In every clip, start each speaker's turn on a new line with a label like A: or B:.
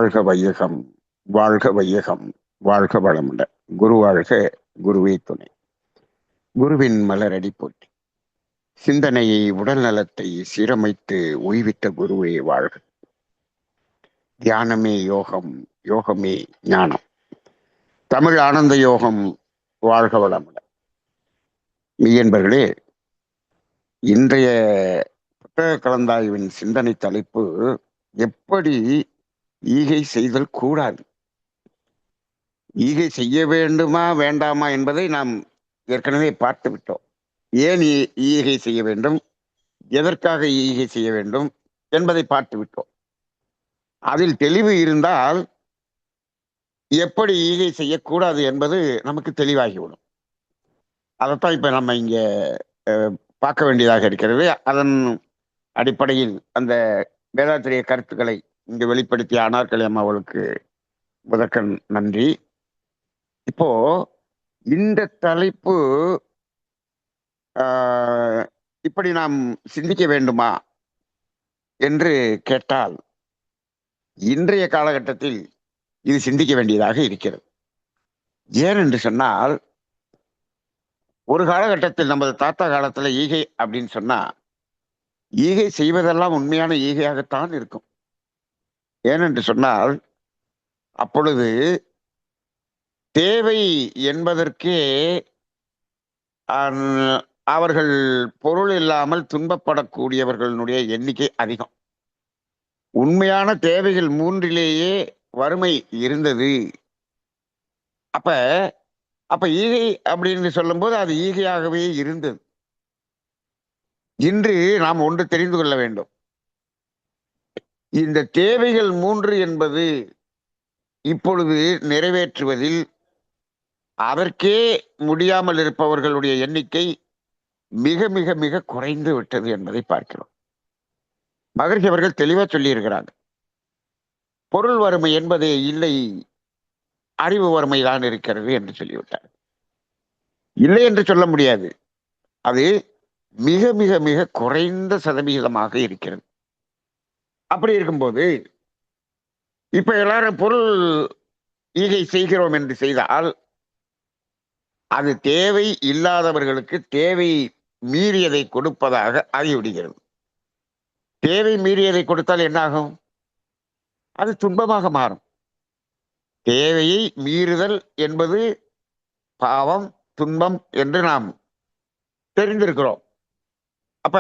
A: வாழ்க வையகம், வாழ்க வையகம், வாழ்க வளமுடன். குரு வாழ்க, குருவே துணை. குருவின் மலரடி போற்றி. சிந்தனையை, உடல் நலத்தை சீரமைத்து ஓய்வித்த குருவே வாழ்க. தியானமே யோகம், யோகமே ஞானம். தமிழ் ஆனந்த யோகம் வாழ்க வளமுடன். மெய்யன்பர்களே, இன்றைய புத்தக கலந்தாய்வின் சிந்தனை தலைப்பு எப்படி ஈகை செய்தல் கூடாது. ஈகை செய்ய வேண்டுமா வேண்டாமா என்பதை நாம் ஏற்கனவே பார்த்து விட்டோம். ஏன் ஈகை செய்ய வேண்டும், எதற்காக ஈகை செய்ய வேண்டும் என்பதை பார்த்து விட்டோம். அதில் தெளிவு இருந்தால் எப்படி ஈகை செய்யக்கூடாது என்பது நமக்கு தெளிவாகிவிடும். அதைத்தான் இப்ப நம்ம இங்க பார்க்க வேண்டியதாக இருக்கிறது. அதன் அடிப்படையில் அந்த வேதாத்திரிய கருத்துக்களை இங்கு வெளிப்படுத்திய அனார்கலி அம்மா அவர்களுக்கு முதற்கண் நன்றி. இப்போ இந்த தலைப்பு இப்படி நாம் சிந்திக்க வேண்டுமா என்று கேட்டால், இன்றைய காலகட்டத்தில் இது சிந்திக்க வேண்டியதாக இருக்கிறது. ஏன் என்று சொன்னால், ஒரு காலகட்டத்தில் நமது தாத்தா காலத்துல ஈகை அப்படின்னு சொன்னா, ஈகை செய்வதெல்லாம் உண்மையான ஈகையாகத்தான் இருக்கும். ஏனென்று சொன்னால், அப்பொழுது தேவை என்பதற்கே அவர்கள் பொருள் இல்லாமல் துன்பப்படக்கூடியவர்களுடைய எண்ணிக்கை அதிகம். உண்மையான தேவைகள் மூன்றிலேயே வறுமை இருந்தது. அப்ப ஈகை அப்படின்னு சொல்லும் போது அது ஈகையாகவே இருந்தது. இன்று நாம் ஒன்று தெரிந்து கொள்ள வேண்டும். இந்த தேவைகள் மூன்று என்பது இப்பொழுது நிறைவேற்றுவதில் அதற்கே முடியாமல் இருப்பவர்களுடைய எண்ணிக்கை மிக மிக மிக குறைந்து விட்டது என்பதை பார்க்கிறோம். மகரிஷி அவர்கள் தெளிவா சொல்லி இருக்கிறாங்க. பொருள் வறுமை என்பதே இல்லை, அறிவு வறுமை தான் இருக்கிறது என்று சொல்லிவிட்டார். இல்லை என்று சொல்ல முடியாது, அது மிக மிக மிக குறைந்த சதவிகிதமாக இருக்கிறது. அப்படி இருக்கும்போது இப்ப எல்லாரும் பொருள் ஈகை செய்கிறோம் என்று செய்தால், அது தேவை இல்லாதவர்களுக்கு தேவை மீறியதை கொடுப்பதாக ஆகிவிடுகிறது. தேவை மீறியதை கொடுத்தால் என்னாகும்? அது துன்பமாக மாறும். தேவையை மீறுதல் என்பது பாவம், துன்பம் என்று நாம் தெரிந்திருக்கிறோம். அப்ப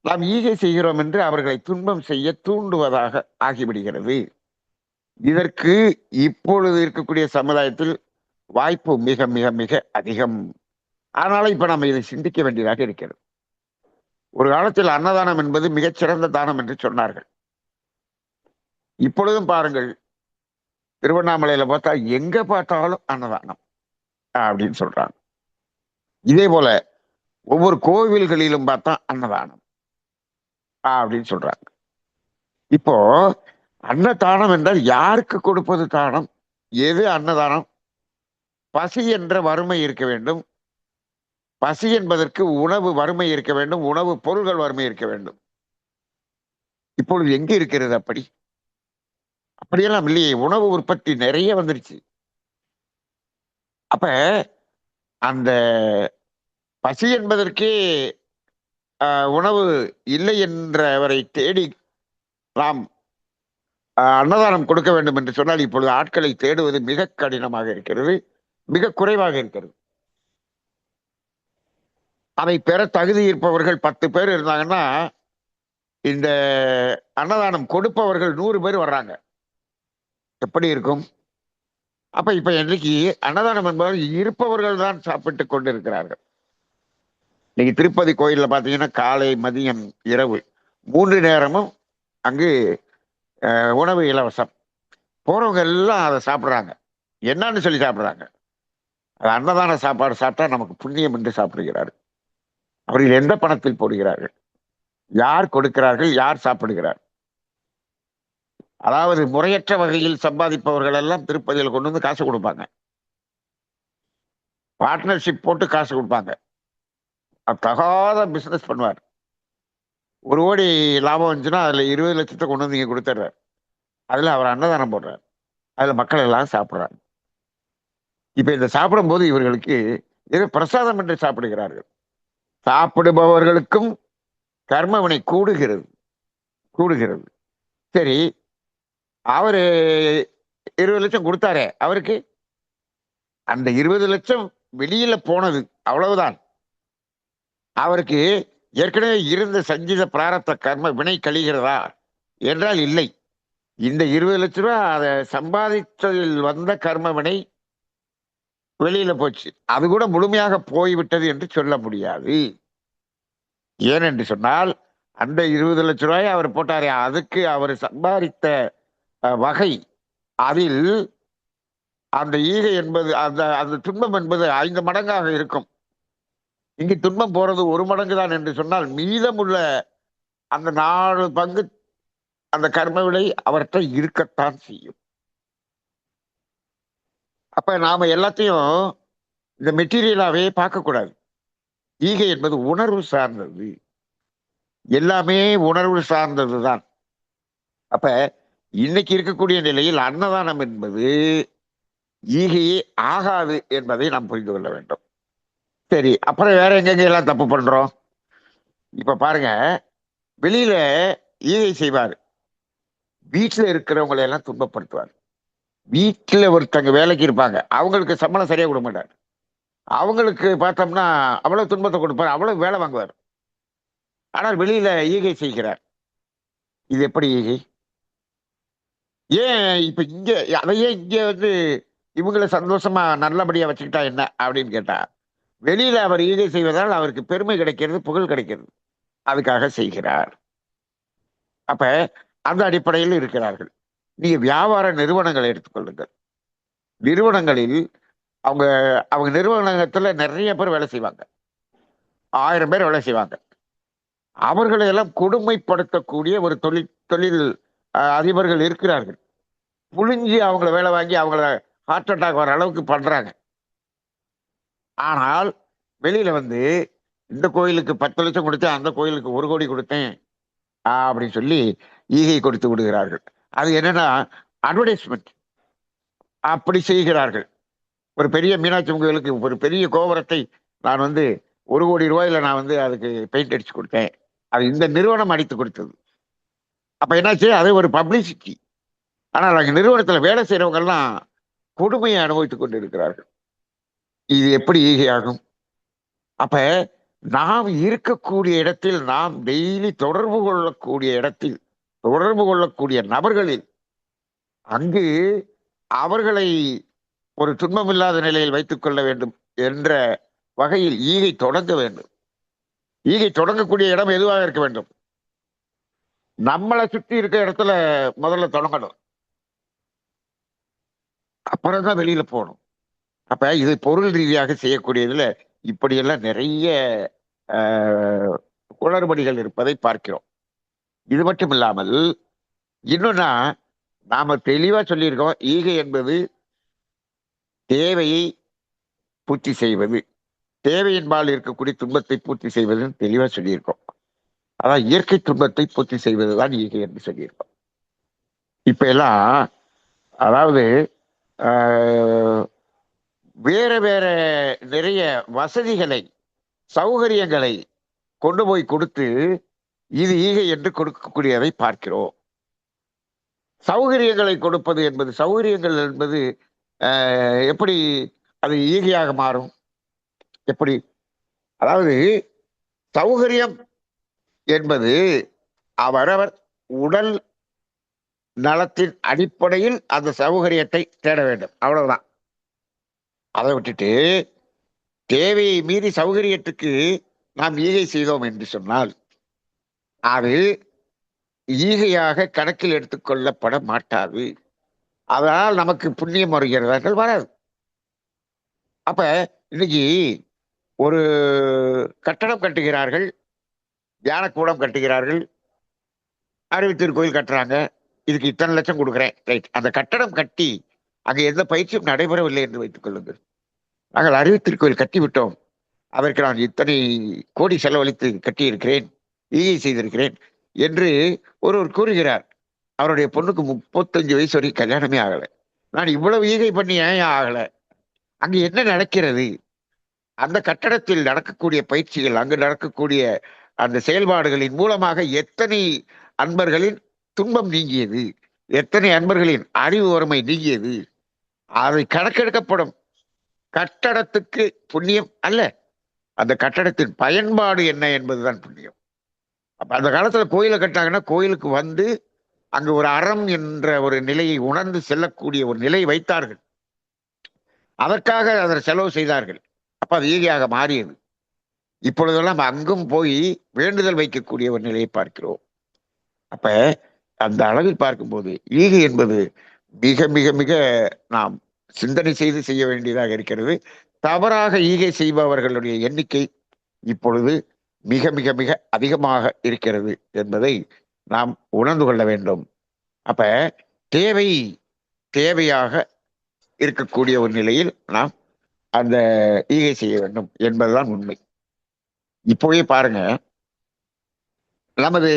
A: நாம் ஈகை செய்கிறோம் என்று அவர்களை துன்பம் செய்ய தூண்டுவதாக ஆகிவிடுகிறது. இதற்கு இப்பொழுது இருக்கக்கூடிய சமுதாயத்தில் வாய்ப்பு மிக மிக மிக அதிகம். அதனால இப்ப நம்ம இதை சிந்திக்க வேண்டியதாக இருக்கிறது. ஒரு காலத்தில் அன்னதானம் என்பது மிகச்சிறந்த தானம் என்று சொன்னார்கள். இப்பொழுதும் பாருங்கள், திருவண்ணாமலையில பார்த்தா எங்க பார்த்தாலும் அன்னதானம் அப்படின்னு சொல்றாங்க. இதே போல ஒவ்வொரு கோவில்களிலும் பார்த்தா அன்னதானம் அப்படின்னு சொல்றாங்க. இப்போ அன்னதானம் என்றால் யாருக்கு கொடுப்பது தானம்? எது அன்னதானம்? பசி என்ற வறுமை இருக்க வேண்டும். பசி என்பதற்கு உணவு வறுமை இருக்க வேண்டும், உணவு பொருள்கள் வறுமை இருக்க வேண்டும். இப்பொழுது எங்க இருக்கிறது அப்படி? அப்படியெல்லாம் இல்லையே. உணவு உற்பத்தி நிறைய வந்துருச்சு. அப்ப அந்த பசி என்பதற்கே உணவு இல்லை என்றவரை தேடி நாம் அன்னதானம் கொடுக்க வேண்டும் என்று சொன்னால், இப்பொழுது ஆட்களை தேடுவது மிக கடினமாக இருக்கிறது, மிக குறைவாக இருக்கிறது. அதை பெற தகுதி இருப்பவர்கள் 10 பேர் இருந்தாங்கன்னா, இந்த அன்னதானம் கொடுப்பவர்கள் 100 பேர் வர்றாங்க. எப்படி இருக்கும்? அப்ப இப்ப இன்னைக்கு அன்னதானம் என்பவர் இருப்பவர்கள் தான் சாப்பிட்டு கொண்டு இருக்கிறார்கள். இன்னைக்கு திருப்பதி கோயில்ல பாத்தீங்கன்னா, காலை, மதியம், இரவு 3 நேரமும் அங்கு உணவு இலவசம். போறவங்க எல்லாம் அதை சாப்பிடுறாங்க. என்னன்னு சொல்லி சாப்பிடுறாங்க? அது அன்னதான சாப்பாடு சாப்பிட்டா நமக்கு புண்ணியம் என்று சாப்பிடுகிறார்கள். அவர்கள் எந்த பணத்தில் போடுகிறார்கள்? யார் கொடுக்கிறார்கள்? யார் சாப்பிடுகிறார்? அதாவது முறையற்ற வகையில் சம்பாதிப்பவர்கள் எல்லாம் திருப்பதியில் கொண்டு வந்து காசு கொடுப்பாங்க. பார்ட்னர்ஷிப் போட்டு காசு கொடுப்பாங்க. தகாத பிசினஸ் பண்ணுவார். 1 கோடி லாபம் வந்துச்சுன்னா அதுல 20 லட்சத்தை கொண்டு வந்து நீங்க கொடுத்துட்றாரு. அதுல அவர் அன்னதானம் போடுறார். அதுல மக்கள் எல்லாம் சாப்பிடுறாங்க. இப்ப இந்த சாப்பிடும்போது இவர்களுக்கு ஏதோ பிரசாதம் என்று சாப்பிடுகிறார்கள். சாப்பிடுபவர்களுக்கும் கர்மவினை கூடுகிறது கூடுகிறது. சரி, அவரு 20 லட்சம் கொடுத்தாரே அவருக்கு, அந்த 20 லட்சம் வெளியில போனது அவ்வளவுதான். அவருக்கு ஏற்கனவே இருந்த சஞ்சித பிராரத்த கர்ம வினை கழிகிறதா என்றால் இல்லை. இந்த 20 லட்ச ரூபா அதை சம்பாதித்ததில் வந்த கர்ம வினை வெளியில போச்சு. அது கூட முழுமையாக போய்விட்டது என்று சொல்ல முடியாது. ஏனென்று சொன்னால் அந்த 20 லட்ச ரூபாயை அவர் போட்டாரே, அதுக்கு அவர் சம்பாதித்த வகை, அதில் அந்த ஈகை என்பது, அந்த அந்த துன்பம் என்பது 5 மடங்காக இருக்கும். இங்கு துன்பம் போறது 1 மடங்கு தான் என்று சொன்னால் மீதமுள்ள அந்த 4 பங்கு அந்த கர்ம வினை அவர்கிட்ட இருக்கத்தான் செய்யும். அப்ப நாம எல்லாத்தையும் இந்த மெட்டீரியலாவே பார்க்கக்கூடாது. ஈகை என்பது உணர்வு சார்ந்தது. எல்லாமே உணர்வு சார்ந்ததுதான். அப்ப இன்னைக்கு இருக்கக்கூடிய நிலையில் அன்னதானம் என்பது ஈகையே ஆகாது என்பதை நாம் புரிந்து கொள்ள வேண்டும். சரி, அப்புறம் வேற எங்கெங்க எல்லாம் தப்பு பண்றோம்? இப்ப பாருங்க, வெளியில ஈகை செய்வார், வீட்டுல இருக்கிறவங்களை எல்லாம் துன்பப்படுத்துவார். வீட்டுல ஒருத்தங்க வேலைக்கு இருப்பாங்க, அவங்களுக்கு சம்பளம் சரியா கொடுக்க மாட்டார். அவங்களுக்கு பார்த்தோம்னா அவ்வளவு துன்பத்தை கொடுப்பார், அவ்வளவு வேலை வாங்குவார். ஆனால் வெளியில ஈகை செய்கிறார். இது எப்படி ஈகை? ஏன் இப்ப இங்க அதையே இங்க வந்து இவங்களை சந்தோஷமா நல்லபடியா வச்சுக்கிட்டா என்ன அப்படின்னு கேட்டா, வெளியில அவர் ஈகை செய்வதால் அவருக்கு பெருமை கிடைக்கிறது, புகழ் கிடைக்கிறது, அதுக்காக செய்கிறார். அப்ப அந்த அடிப்படையில் இருக்கிறார்கள். நீங்க வியாபார நிறுவனங்களை எடுத்துக்கொள்ளுங்கள். நிறுவனங்களில் அவங்க அவங்க நிறுவனத்துல நிறைய பேர் வேலை செய்வாங்க, 1000 பேர் வேலை செய்வாங்க. அவர்களை எல்லாம் கொடுமைப்படுத்தக்கூடிய ஒரு தொழில் தொழில் அதிபர்கள் இருக்கிறார்கள். புழிஞ்சி அவங்கள வேலை வாங்கி அவங்கள ஹார்ட் அட்டாக் வர அளவுக்கு பண்றாங்க. ஆனால் வெளியில வந்து இந்த கோயிலுக்கு 10 லட்சம் கொடுத்தேன், அந்த கோயிலுக்கு 1 கோடி கொடுத்தேன் அப்படின்னு சொல்லி ஈகை கொடுத்து விடுகிறார்கள். அது என்னன்னா அட்வர்டைஸ்மெண்ட். அப்படி செய்கிறார்கள். ஒரு பெரிய மீனாட்சி கோயிலுக்கு ஒரு பெரிய கோபுரத்தை நான் வந்து 1 கோடி ரூபாயில நான் வந்து அதுக்கு பெயிண்ட் அடிச்சு கொடுத்தேன், அது இந்த நிறுவனம் அடித்து கொடுத்தது. அப்ப என்னாச்சு, அது ஒரு பப்ளிசிட்டி. ஆனால் அங்க நிறுவனத்துல வேலை செய்யறவங்க எல்லாம் கொடுமையை அனுபவித்துக் கொண்டு இருக்கிறார்கள். இது எப்படி ஈகையாகும்? அப்ப நாம் இருக்கக்கூடிய இடத்தில், நாம் டெய்லி தொடர்பு கொள்ளக்கூடிய இடத்தில், தொடர்பு கொள்ளக்கூடிய நபர்களில், அங்கு அவர்களை ஒரு துன்பமில்லாத நிலையில் வைத்துக் கொள்ள வேண்டும் என்ற வகையில் ஈகை தொடங்க வேண்டும். ஈகை தொடங்கக்கூடிய இடம் எதுவாக இருக்க வேண்டும்? நம்மளை சுற்றி இருக்க இடத்துல முதல்ல தொடங்கணும், அப்புறம் தான் வெளியில போகணும். அப்ப இது பொருள் ரீதியாக செய்யக்கூடியதுல இப்படியெல்லாம் நிறைய குளறுபடிகள் இருப்பதை பார்க்கிறோம். இது மட்டும் இல்லாமல் இன்னொன்னா, நாம தெளிவா சொல்லியிருக்கோம், ஈகை என்பது தேவையை பூர்த்தி செய்வது, தேவையின்பால் இருக்கக்கூடிய துன்பத்தை பூர்த்தி செய்வதுன்னு தெளிவா சொல்லியிருக்கோம். அதான் இயற்கை துன்பத்தை பூர்த்தி செய்வதுதான் ஈகை என்று சொல்லியிருக்கோம். இப்ப எல்லாம் அதாவது வேற வேற நிறைய வசதிகளை, சௌகரியங்களை கொண்டு போய் கொடுத்து இது ஈகை என்று கொடுக்கக்கூடியதை பார்க்கிறோம். சௌகரியங்களை கொடுப்பது என்பது, சௌகரியங்கள் என்பது எப்படி அது ஈகையாக மாறும்? எப்படி? அதாவது சௌகரியம் என்பது அவரவர் உடல் நலத்தின் அடிப்படையில் அந்த சௌகரியத்தை தேட வேண்டும், அவ்வளவுதான். அதை விட்டுட்டு தேவையை மீறி சௌகரியத்துக்கு நாம் ஈகை செய்தோம் என்று சொன்னால் அது ஈகையாக கணக்கில் எடுத்துக்கொள்ளப்பட மாட்டாது. அதனால் நமக்கு புண்ணியம் வருகிறவர்கள் வராது. அப்ப இன்னைக்கு ஒரு கட்டடம் கட்டுகிறார்கள், தியானக்கூடம் கட்டுகிறார்கள், அறிவுத்திருக்கோயில் கட்டுறாங்க, இதுக்கு இத்தனை லட்சம் கொடுக்குறேன், ரைட். அந்த கட்டடம் கட்டி அங்க எந்த பயிற்சியும் நடைபெறவில்லை என்று வைத்துக் கொள்ளுங்கள். நாங்கள் அறிவுத்திருக்கோயில் கட்டி விட்டோம், அதற்கு நான் இத்தனை கோடி செலவழித்து கட்டியிருக்கிறேன், ஈகை செய்திருக்கிறேன் என்று ஒருவர் கூறுகிறார். அவருடைய பொண்ணுக்கு 35 வயசு வரைக்கும் கல்யாணமே ஆகலை. நான் இவ்வளவு ஈகை பண்ணி ஏன் ஆகல? அங்க என்ன நடக்கிறது? அந்த கட்டடத்தில் நடக்கக்கூடிய பயிற்சிகள், அங்கு நடக்கக்கூடிய அந்த செயல்பாடுகளின் மூலமாக எத்தனை அன்பர்களின் துன்பம் நீங்கியது, எத்தனை அன்பர்களின் அறிவு வறுமை நீங்கியது, அதை கணக்கெடுக்கப்படும். கட்டடத்துக்கு புண்ணியம் அல்ல, அந்த கட்டடத்தின் பயன்பாடு என்ன என்பதுதான் புண்ணியம். அப்ப அந்த காலத்துல கோயிலை கட்டினாங்கன்னா கோயிலுக்கு வந்து அங்கு ஒரு அறம் என்ற ஒரு நிலையை உணர்ந்து செல்லக்கூடிய ஒரு நிலையை வைத்தார்கள். அதற்காக அதை செலவு செய்தார்கள். அப்ப அது ஈகையாக மாறியது. இப்பொழுதெல்லாம் அங்கும் போய் வேண்டுதல் வைக்கக்கூடிய ஒரு நிலையை பார்க்கிறோம். அப்ப அந்த அளவில் பார்க்கும்போது ஈகை என்பது மிக மிக மிக நாம் சிந்தனை செய்து செய்ய வேண்டியதாக இருக்கிறது. தவறாக ஈகை செய்பவர்களுடைய எண்ணிக்கை இப்பொழுது மிக மிக மிக அதிகமாக இருக்கிறது என்பதை நாம் உணர்ந்து கொள்ள வேண்டும். அப்ப தேவை தேவையாக இருக்கக்கூடிய ஒரு நிலையில் நாம் அந்த ஈகை செய்ய வேண்டும் என்பதுதான் உண்மை. இப்போவே பாருங்க, நமது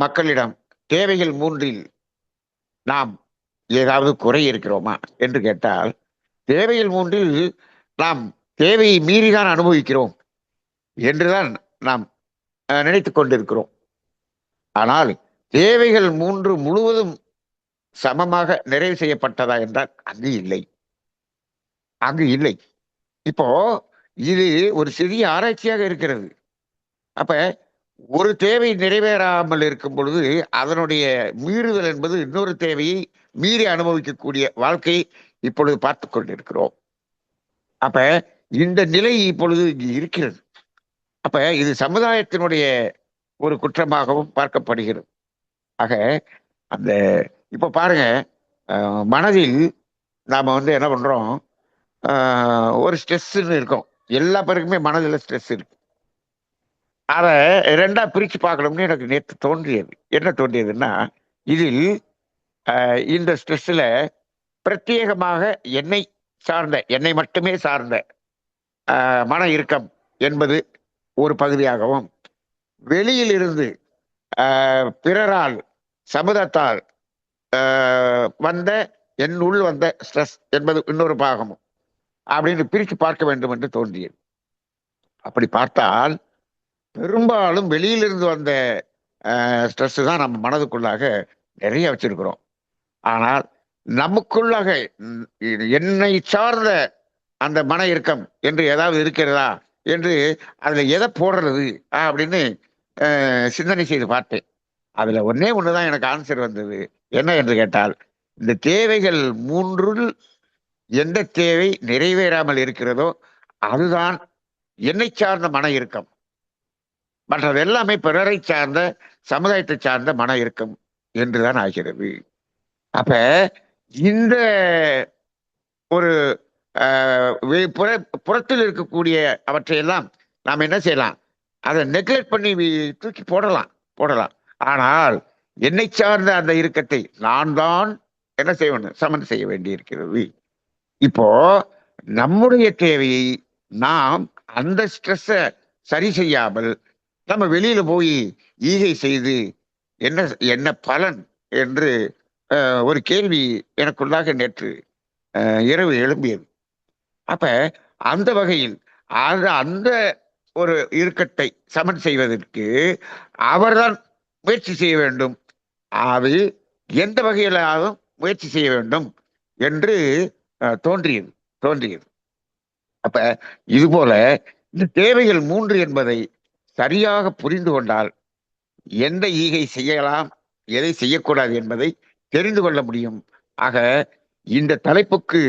A: மக்களிடம் தேவைகள் 3ல் நாம் ஏதாவது குறை இருக்கிறோமா என்று கேட்டால், தேவைகள் 3ல் நாம் தேவையை மீறிதான் அனுபவிக்கிறோம் என்றுதான் நாம் நினைத்துக் கொண்டிருக்கிறோம். ஆனால் தேவைகள் 3 முழுவதும் சமமாக நிறைவு செய்யப்பட்டதா என்றால் அங்கு இல்லை, அங்கு இல்லை. இப்போ இது ஒரு சிறிய ஆராய்ச்சியாக இருக்கிறது. அப்ப ஒரு தேவை நிறைவேறாமல் இருக்கும் பொழுது அதனுடைய மீறுதல் என்பது இன்னொரு தேவையை மீறி அனுபவிக்கக்கூடிய வாழ்க்கையை இப்பொழுது பார்த்து கொண்டிருக்கிறோம். அப்ப இந்த நிலை இப்பொழுது இங்கு இருக்கிறது. அப்ப இது சமுதாயத்தினுடைய ஒரு குற்றமாகவும் பார்க்கப்படுகிறது. ஆக அந்த இப்ப பாருங்க, மனதில் நாம என்ன பண்றோம், ஒரு ஸ்ட்ரெஸ்ன்னு இருக்கும். எல்லா பேருக்குமே மனதில் ஸ்ட்ரெஸ் இருக்கு. அதை 2ஆ பிரிச்சு பார்க்கணும்னு எனக்கு நேற்று தோன்றியது. என்ன தோன்றியதுன்னா, இதில் இந்த ஸ்ட்ரெஸ்ல பிரத்யேகமாக என்னை சார்ந்த, என்னை மட்டுமே சார்ந்த மன இறுக்கம் என்பது ஒரு பகுதியாகவும், வெளியில் இருந்து பிறரால் சமுதாயத்தால் வந்த என் உள் வந்த ஸ்ட்ரெஸ் என்பது இன்னொரு பாகமும் அப்படின்னு பிரித்து பார்க்க வேண்டும் என்று தோன்றியது. அப்படி பார்த்தால் பெரும்பாலும் வெளியிலிருந்து வந்த ஸ்ட்ரெஸ் தான் நம்ம மனதுக்குள்ளாக நிறைய வச்சிருக்கிறோம். ஆனால் நமக்குள்ளாக என்னை சார்ந்த அந்த மன இறுக்கம் என்று ஏதாவது இருக்கிறதா என்று அதுல எதை போடுறது அப்படின்னு சிந்தனை செய்து பார்த்தேன். அதுல ஒண்ணுதான் எனக்கு ஆன்சர் வந்தது. என்ன என்று கேட்டால், இந்த தேவைகள் 3ல் எந்த தேவை நிறைவேறாமல் இருக்கிறதோ அதுதான் என்னை சார்ந்த மன இறுக்கம். மற்றது எல்லாமே பிறரை சார்ந்த, சமுதாயத்தை சார்ந்த மன இறுக்கம் என்றுதான் ஆகிறது. அப்ப இந்த ஒரு புறத்தில் இருக்கக்கூடிய அவற்றையெல்லாம் நாம் என்ன செய்யலாம், அதை நெக்லெக்ட் பண்ணி தூக்கி போடலாம். ஆனால் என்னை சார்ந்த அந்த இறுக்கத்தை நான் தான் என்ன செய்யணும், சமன் செய்ய வேண்டி இருக்கிறது. இப்போ நம்முடைய தேவையை நாம் அந்த ஸ்ட்ரெஸ்ஸை சரி செய்யாமல் நம்ம வெளியில போய் ஈகை செய்து என்ன என்ன பலன் என்று ஒரு கேள்வி எனக்குள்ளாக நேற்று இரவு எழும்பியது. அப்ப அந்த வகையில் அந்த ஒரு இறுக்கத்தை சமன் செய்வதற்கு அவர்தான் முயற்சி செய்ய வேண்டும். அது எந்த வகையிலாவது முயற்சி செய்ய வேண்டும் என்று தோன்றியது. அப்ப இது போல இந்த தேவைகள் 3 என்பதை சரியாக புரிந்து கொண்டால் எந்த ஈகை செய்யலாம், எதை செய்யக்கூடாது என்பதை தெரிந்து கொள்ள முடியும். ஆக இந்த தலைப்புக்கு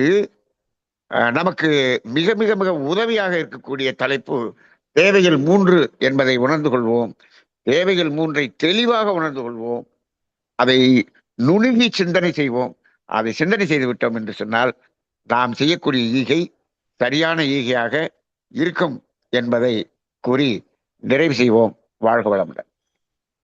A: நமக்கு மிக மிக மிக உதவியாக இருக்கக்கூடிய தலைப்பு தேவைகள் 3 என்பதை உணர்ந்து கொள்வோம். தேவைகள் 3ஐ தெளிவாக உணர்ந்து கொள்வோம். அதை நுணுகி சிந்தனை செய்வோம். அதை சிந்தனை செய்து விட்டோம் என்று சொன்னால் நாம் செய்யக்கூடிய ஈகை சரியான ஈகையாக இருக்கும் என்பதை கூறி நிறைவு செய்வோம். வாழ்க வளமுடன்.